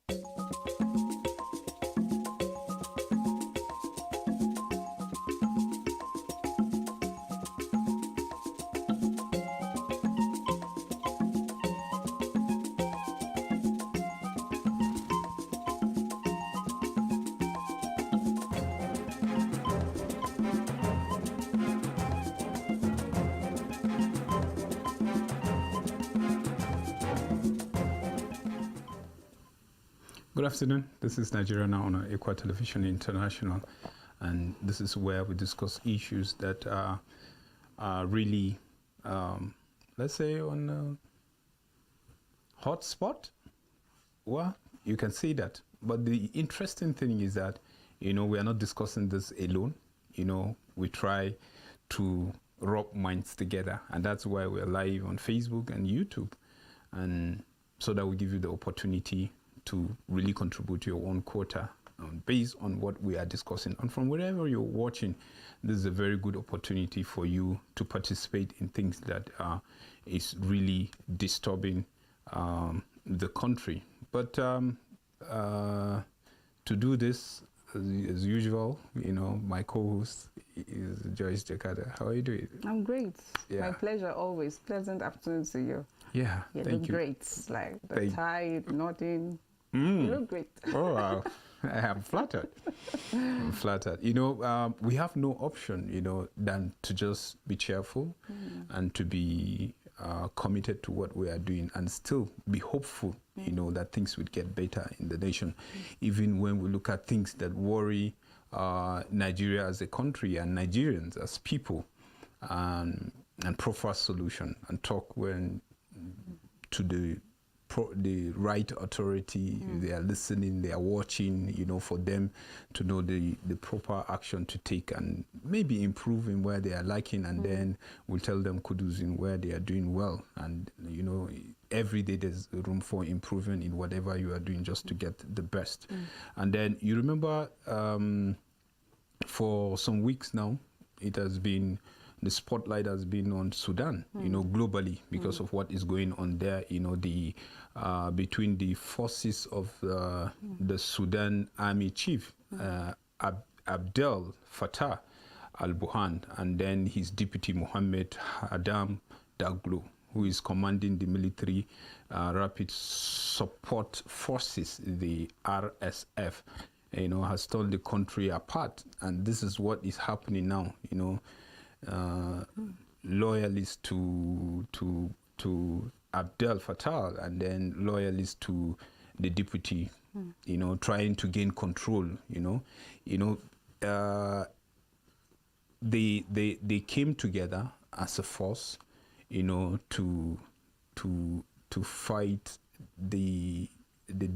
Good afternoon. This is Nigeria Now on Equa Television International, and this is where we discuss issues that are really, let's say, on a hot spot. Well, you can say that. But the interesting thing is that, we are not discussing this alone. We try to rub minds together, and that's why we're live on Facebook and YouTube, and so that we give you the opportunity to really contribute to your own quota based on what we are discussing. And from wherever you're watching, this is a very good opportunity for you to participate in things that is really disturbing the country. But to do this, as usual, my co-host is Joyce Jakarta. How are you doing? I'm great. Yeah. My pleasure always. Pleasant afternoon to you. Yeah, you thank look you. Great. Like the tie, nodding. You look great. Oh, wow. I am flattered. I'm flattered. We have no option, than to just be cheerful and to be committed to what we are doing and still be hopeful, that things would get better in the nation. Even when we look at things that worry Nigeria as a country and Nigerians as people, and proffer solution and talk to the right authority. They are listening, they are watching, for them to know the proper action to take and maybe improve in where they are lacking, and then we'll tell them kudos in where they are doing well. And, every day there's room for improvement in whatever you are doing just to get the best. And then you remember for some weeks now, the spotlight has been on Sudan, globally because of what is going on there, between the forces of the Sudan army chief, Abdel Fattah al-Burhan, and then his deputy Mohammed Adam Daglo, who is commanding the military rapid support forces, the RSF, has torn the country apart. And this is what is happening now, loyalists to Abdel Fattah and then loyalists to the deputy, trying to gain control. They came together as a force, to fight the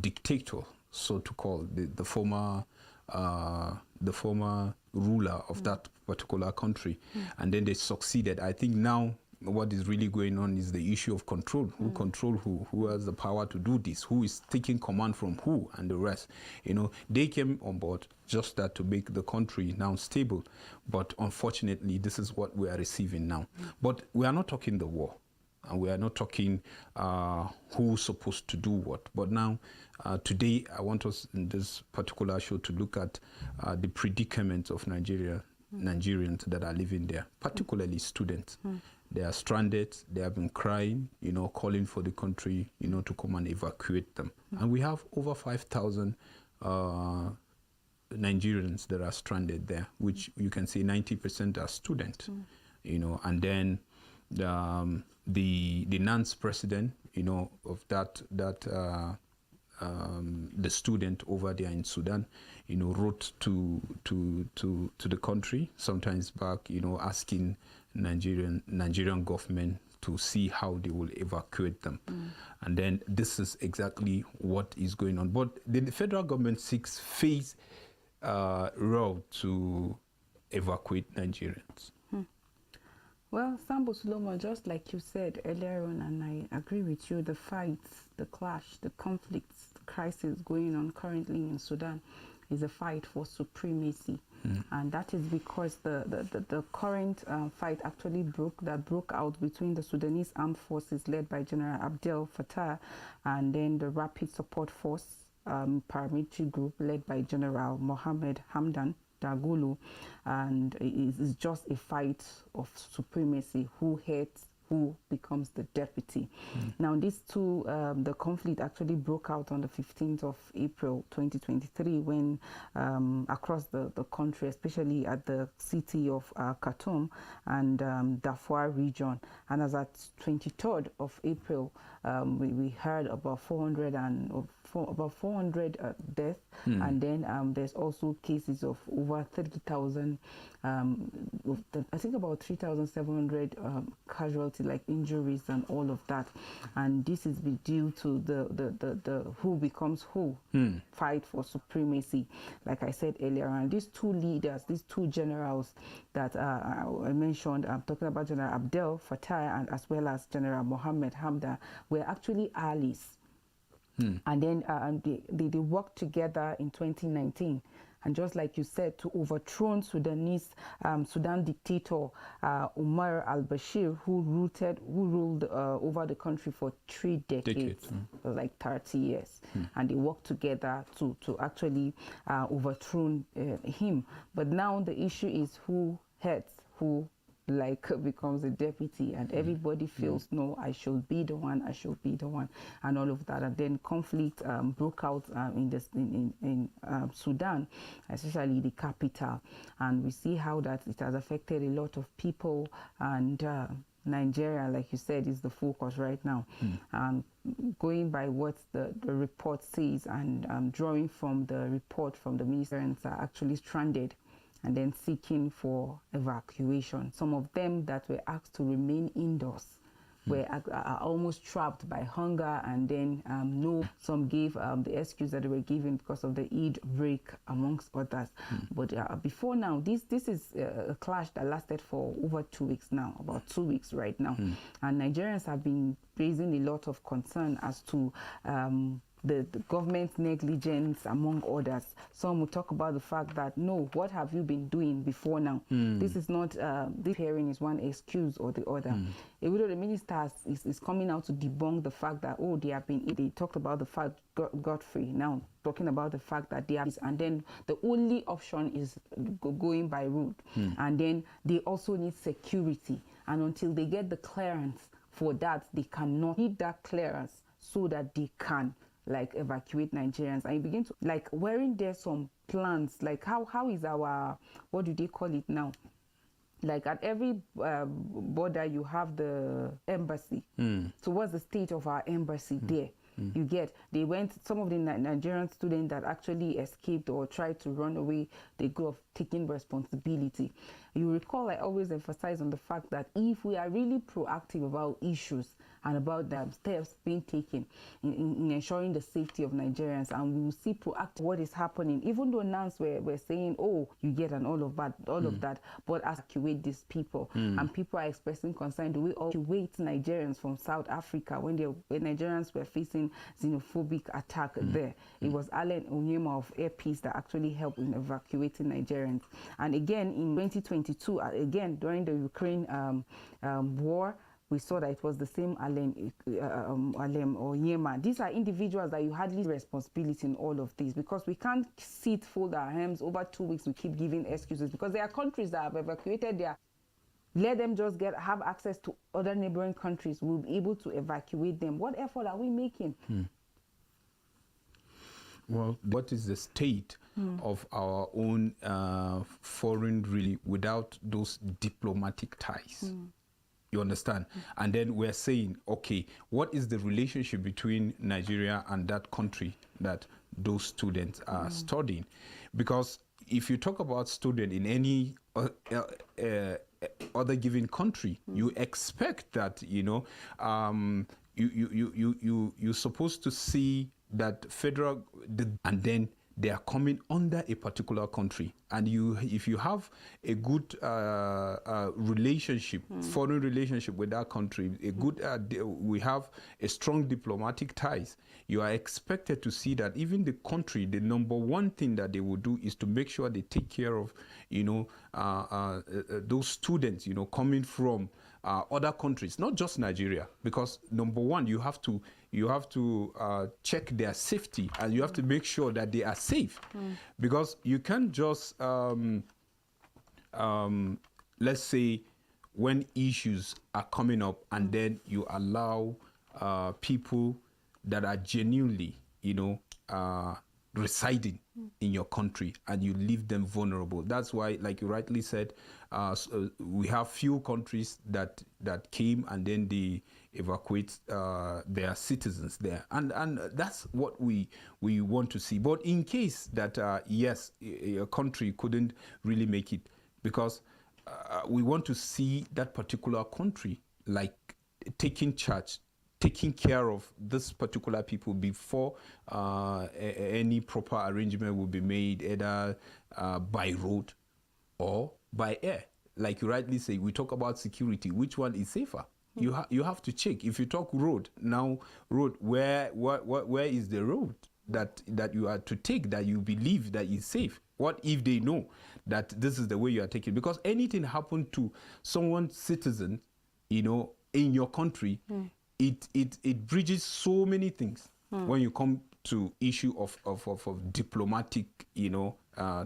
dictator, so to call the former ruler of that particular country. And then they succeeded. I think now what is really going on is the issue of control. Who control who has the power to do this, who is taking command from who, and the rest. They came on board just that to make the country now stable. But unfortunately, this is what we are receiving now. But we are not talking the war. And we are not talking who's supposed to do what. But now, today, I want us in this particular show to look at the predicament of Nigerians that are living there, particularly students. They are stranded. They have been crying, calling for the country, to come and evacuate them. And we have over 5,000 Nigerians that are stranded there, which you can say 90% are students, and then the NANS president, of the student over there in Sudan, wrote to the country sometimes back, asking Nigerian government to see how they will evacuate them. And then this is exactly what is going on. But the federal government seeks phase route to evacuate Nigerians. Well, Sambo Solomon, just like you said earlier on, and I agree with you, the fights, the clash, the conflicts, the crisis going on currently in Sudan is a fight for supremacy. And that is because the current fight actually broke out between the Sudanese armed forces led by General Abdel Fattah and then the Rapid Support Force paramilitary group led by General Mohammed Hamdan Dagulu, and it is just a fight of supremacy, who heads, who becomes the deputy. Now, these two, the conflict actually broke out on the 15th of April 2023 when across the country, especially at the city of Khartoum and Darfur region. And as at 23rd of April, we heard about 400 deaths, and then there's also cases of over 30,000, I think about 3,700 casualties, like injuries and all of that. And this is due to the who becomes who fight for supremacy, like I said earlier. And these two leaders, these two generals that I mentioned, I'm talking about General Abdel Fattah and as well as General Mohammed Hamdan, were actually allies. And then they worked together in 2019. And just like you said, to overthrow Sudan dictator Omar al-Bashir, who ruled over the country for 3 decades, like 30 years. And they worked together to actually overthrow him. But now the issue is who heads, who becomes a deputy, and everybody feels no, I should be the one, and all of that. And then conflict broke out in Sudan, especially the capital, and we see how that it has affected a lot of people. And Nigeria, like you said, is the focus right now. And going by what the report says, and drawing from the report from the ministers, are actually stranded and then seeking for evacuation. Some of them that were asked to remain indoors were almost trapped by hunger, and then some gave the excuse that they were given because of the Eid break, amongst others. But before now, this is a clash that lasted for over 2 weeks now, about 2 weeks right now. And Nigerians have been raising a lot of concern as to the government's negligence, among others. Some will talk about the fact that, no, what have you been doing before now? This is not, this hearing is one excuse or the other. Even though the minister is coming out to debunk the fact that, oh, they talked about the fact, Godfrey, now talking about the fact that they are, and then the only option is going by road. And then they also need security. And until they get the clearance for that, they cannot need that clearance so that they can evacuate Nigerians. And you begin to wearing there some plans, how is our, what do they call it now? At every border you have the embassy. So what's the state of our embassy there? You get, some of the Nigerian students that actually escaped or tried to run away, they go of taking responsibility. You recall, I always emphasize on the fact that if we are really proactive about issues and about the steps being taken in ensuring the safety of Nigerians, and we will see proactive what is happening, even though now we're saying, oh, you get and all of that, but evacuate these people. And people are expressing concern, do we evacuate Nigerians from South Africa when Nigerians were facing xenophobic attack there? It was Allen Onyema of Air Peace that actually helped in evacuating Nigerians. And again, in 2022, again, during the Ukraine war, we saw that it was the same Allen Onyema. These are individuals that you hardly responsibility in all of this, because we can't sit, fold our hands over 2 weeks, we keep giving excuses, because there are countries that have evacuated their, let them just have access to other neighboring countries. We'll be able to evacuate them. What effort are we making? Well, what is the state of our own foreign really without those diplomatic ties? You understand? And then we're saying, okay, what is the relationship between Nigeria and that country that those students are studying? Because if you talk about student in any other given country, you expect that, you're supposed to see that federal, and then they are coming under a particular country. And if you have a good relationship, foreign relationship with that country, we have a strong diplomatic ties, you are expected to see that even the country, the number one thing that they will do is to make sure they take care of, those students, coming from other countries, not just Nigeria, because number one, you have to check their safety, and you have to make sure that they are safe, because you can't just let's say when issues are coming up, and then you allow people that are genuinely, residing in your country, and you leave them vulnerable. That's why, like you rightly said, we have few countries that came and then they evacuate their citizens there, and that's what we want to see. But in case that yes, a country couldn't really make it, because we want to see that particular country like taking charge, taking care of this particular people before any proper arrangement will be made, either by road or by air. Like you rightly say, we talk about security. Which one is safer? You have to check. If you talk road, now road, where is the road that you are to take that you believe that is safe? What if they know that this is the way you are taking? Because anything happened to someone's citizen, in your country, it bridges so many things when you come to issue of diplomatic,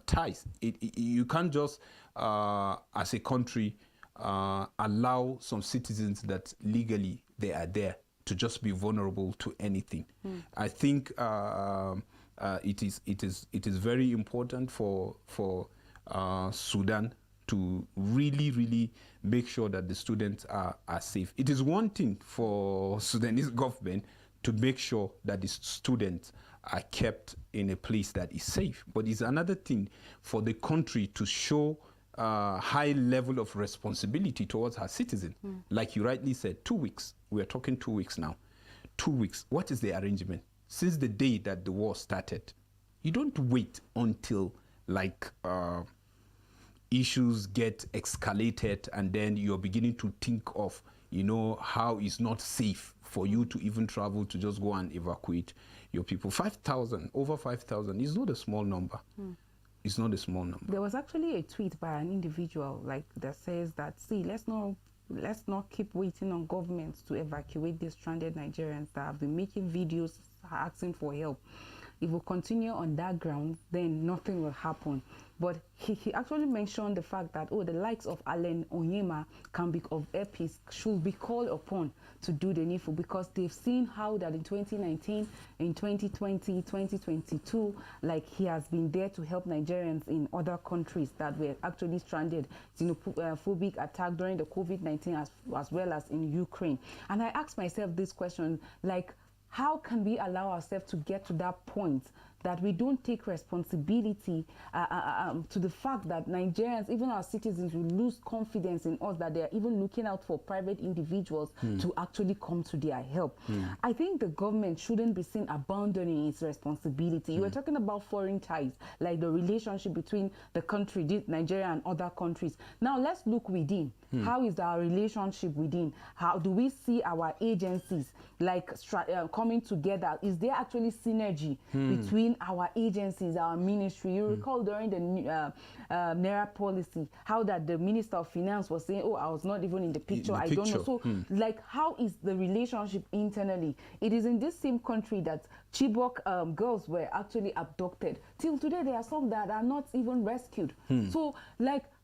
ties. You can't just, as a country, allow some citizens that legally they are there to just be vulnerable to anything. I think it is very important for Sudan to really make sure that the students are safe. It is one thing for Sudanese government to make sure that the students are kept in a place that is safe, but it's another thing for the country to show high level of responsibility towards her citizen. Like you rightly said, 2 weeks. We are talking 2 weeks now. 2 weeks. What is the arrangement? Since the day that the war started, you don't wait until issues get escalated and then you're beginning to think of, how it's not safe for you to even travel to just go and evacuate your people. 5,000, over 5,000 is not a small number. It's not a small number. There was actually a tweet by an individual that says that, see, let's not keep waiting on governments to evacuate these stranded Nigerians that have been making videos asking for help. If we continue on that ground, then nothing will happen. But he actually mentioned the fact that, the likes of Allen Onyema of Airpeace should be called upon to do the needful, because they've seen how that in 2019, in 2020, 2022, he has been there to help Nigerians in other countries that were actually stranded. Xenophobic attack during the COVID-19 as well as in Ukraine. And I asked myself this question, how can we allow ourselves to get to that point that we don't take responsibility to the fact that Nigerians, even our citizens, will lose confidence in us, that they are even looking out for private individuals to actually come to their help. I think the government shouldn't be seen abandoning its responsibility. You were talking about foreign ties, like the relationship between the country, Nigeria, and other countries. Now let's look within. How is our relationship within? How do we see our agencies coming together? Is there actually synergy between our agencies, our ministry? You recall during the Naira policy, how that the Minister of Finance was saying, I was not even in the picture. I don't know. So, how is the relationship internally? It is in this same country that Chibok girls were actually abducted. Till today, there are some that are not even rescued. So,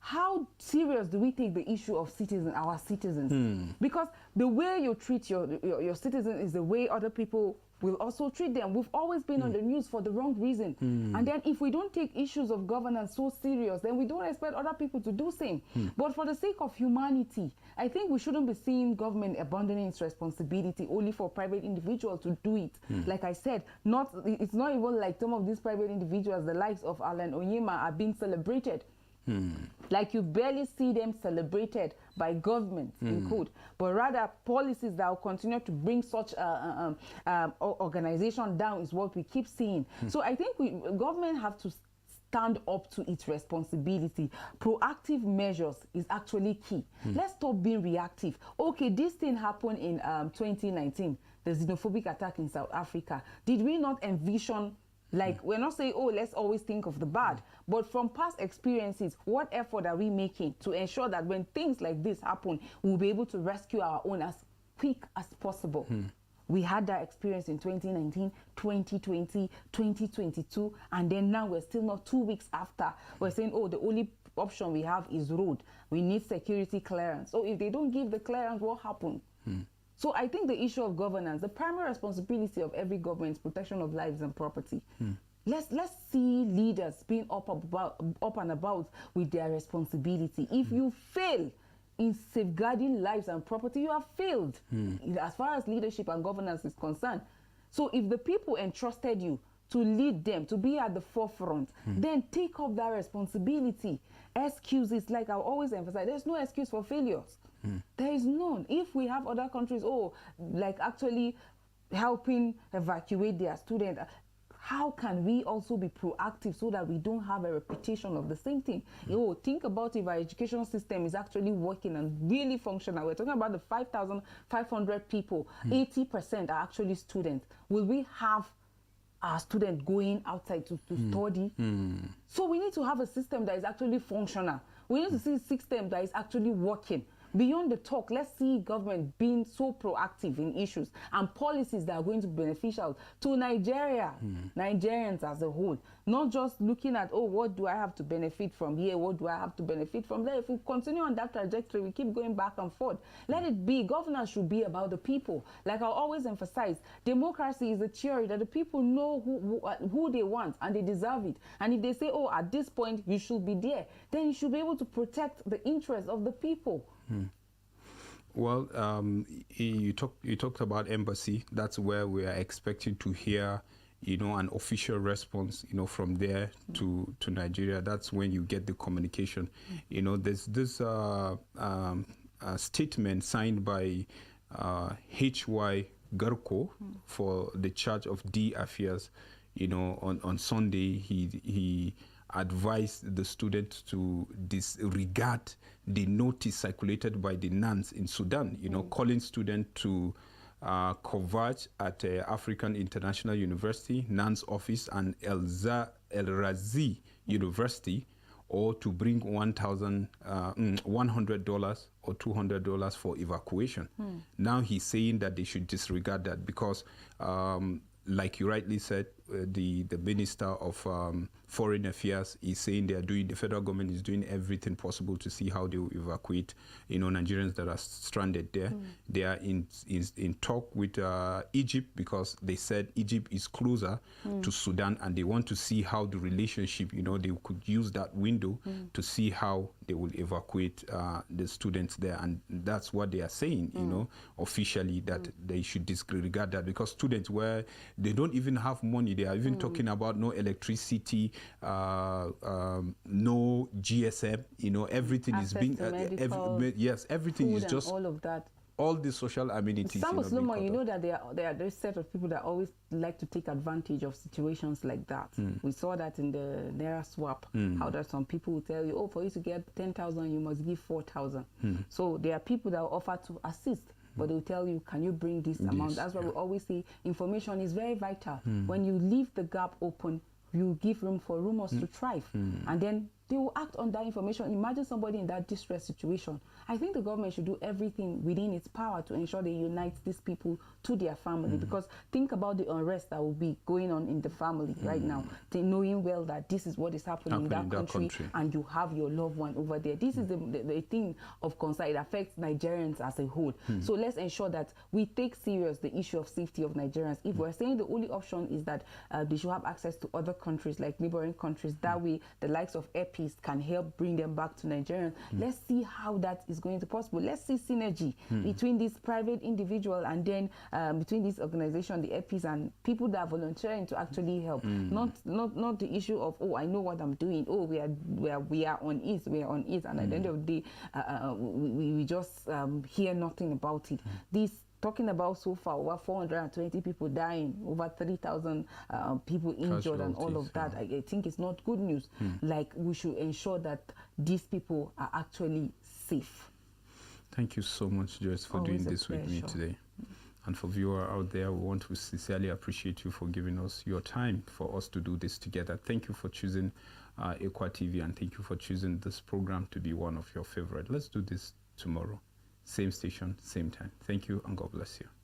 how serious do we take the issue of our citizens? Because the way you treat your citizen is the way other people will also treat them. We've always been on the news for the wrong reason. And then if we don't take issues of governance so serious, then we don't expect other people to do same. But for the sake of humanity, I think we shouldn't be seeing government abandoning its responsibility only for private individuals to do it. Like I said, it's not even like some of these private individuals, the likes of Allen Onyema, are being celebrated. You barely see them celebrated by government, in quote, but rather policies that will continue to bring such organization down is what we keep seeing. So I think government have to stand up to its responsibility. Proactive measures is actually key. Let's stop being reactive. Okay, this thing happened in 2019, the xenophobic attack in South Africa. Did we not envision Like, we're not saying, oh, let's always think of the bad, but from past experiences, what effort are we making to ensure that when things like this happen, we'll be able to rescue our own as quick as possible? We had that experience in 2019, 2020, 2022, and then now we're still not 2 weeks after. We're saying, oh, the only option we have is road. We need security clearance. So if they don't give the clearance, what happens? So I think the issue of governance, the primary responsibility of every government is protection of lives and property. Let's see leaders being up and about with their responsibility. If you fail in safeguarding lives and property, you have failed as far as leadership and governance is concerned. So if the people entrusted you to lead them, to be at the forefront, then take up that responsibility. Excuses, like I always emphasize, there's no excuse for failures. There is none. If we have other countries, like actually helping evacuate their students, how can we also be proactive so that we don't have a repetition of the same thing? Think about if our education system is actually working and really functional. We're talking about the 5,500 people, 80% are actually students. Will we have our students going outside to study? So we need to have a system that is actually functional. We need to see a system that is actually working. Beyond the talk, let's see government being so proactive in issues and policies that are going to be beneficial to Nigeria, Nigerians as a whole. Not just looking at, oh, what do I have to benefit from here? What do I have to benefit from there? If we continue on that trajectory, we keep going back and forth. Let it be. Governance should be about the people. Like I always emphasize, democracy is a theory that the people know who they want and they deserve it. And if they say, oh, at this point, you should be there, then you should be able to protect the interests of the people. Well, you talked about embassy. That's where we are expecting to hear, an official response, from there to Nigeria. That's when you get the communication. There's this statement signed by H.Y. Garko for the charge of D affairs. On Sunday, he advised the students to disregard the notice circulated by the nuns in Sudan, calling students to converge at African International University, nuns office, and El Razi University, or to bring $100 or $200 for evacuation. Now he's saying that they should disregard that because, like you rightly said, the Minister of Foreign Affairs is saying the federal government is doing everything possible to see how they will evacuate, Nigerians that are stranded there. They are in talk with Egypt because they said Egypt is closer to Sudan and they want to see how the relationship, they could use that window to see how they will evacuate the students there. And that's what they are saying, officially, that they should disregard that because students where they don't even have money, they are even talking about no electricity, no GSM, everything Access is being, everything is just all of that. All the social amenities. Sambo Solomon, that there are this set of people that always like to take advantage of situations like that. We saw that in the Naira swap, how that some people will tell you, oh, for you to get 10,000, you must give 4,000. So there are people that will offer to assist, but they'll tell you, can you bring this amount? That's why we always say information is very vital. When you leave the gap open, you give room for rumors to thrive. And then they will act on that information. Imagine somebody in that distress situation. I think the government should do everything within its power to ensure they unite these people to their family. Because think about the unrest that will be going on in the family right now. Knowing well that this is what is happening in that country and you have your loved one over there. This is the thing of concern. It affects Nigerians as a whole. So let's ensure that we take serious the issue of safety of Nigerians. If we're saying the only option is that they should have access to other countries like neighboring countries, that way the likes of Air Peace can help bring them back to Nigerians. Let's see how that is going to be possible. Let's see synergy between this private individual and then between this organization, the Air Peace, and people that are volunteering to actually help. Not the issue of, oh, I know what I'm doing. Oh, we are on it. We are on it, and at the end of the day, we just hear nothing about it. This talking about so far over 420 people dying, over 3,000 people injured, and all of that. I think it's not good news. Like, we should ensure that these people are actually safe. Thank you so much, Joyce, for doing this with me today. And for viewer out there, we want to sincerely appreciate you for giving us your time for us to do this together. Thank you for choosing Ekwa TV, and thank you for choosing this program to be one of your favorite. Let's do this tomorrow. Same station, same time. Thank you, and God bless you.